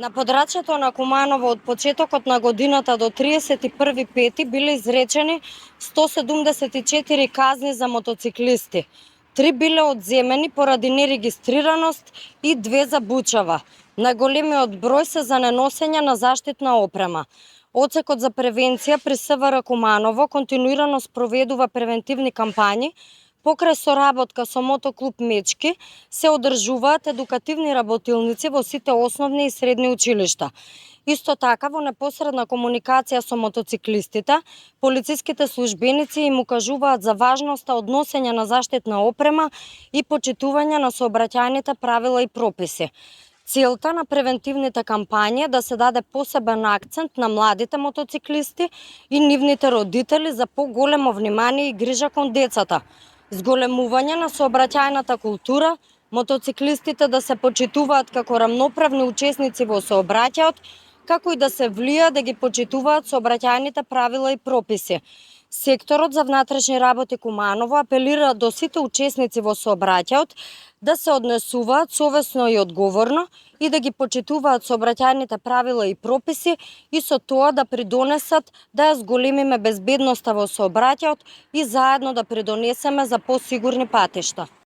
На подрачјето на Куманово од почетокот на годината до 31.5 биле изречени 174 казни за мотоциклисти. 3 биле одземени поради нерегистрираност и 2 за бучава. Најголемиот број се за неносење на заштитна опрема. Одсекот за превенција при СВР Куманово континуирано спроведува превентивни кампањи. Покрај соработка со мотоклуб Мечки се одржуваат едукативни работилници во сите основни и средни училишта. Исто така, во непосредна комуникација со мотоциклистите, полициските службеници им укажуваат за важноста од носење на заштитна опрема и почитување на сообраќајните правила и прописи. Целта на превентивните кампањи е да се даде посебен акцент на младите мотоциклисти и нивните родители за поголемо внимание и грижа кон децата, зголемување на сообраќајната култура, мотоциклистите да се почитуваат како рамноправни учесници во сообраќајот, како и да се влија да ги почитуваат сообраќајните правила и прописи. Секторот за внатрешни работи Куманово апелира до сите учесници во сообраќајот да се однесуваат совесно и одговорно и да ги почитуваат сообраќајните правила и прописи и со тоа да придонесат да ја зголемиме безбедноста во сообраќајот и заедно да придонесеме за посигурни патишта.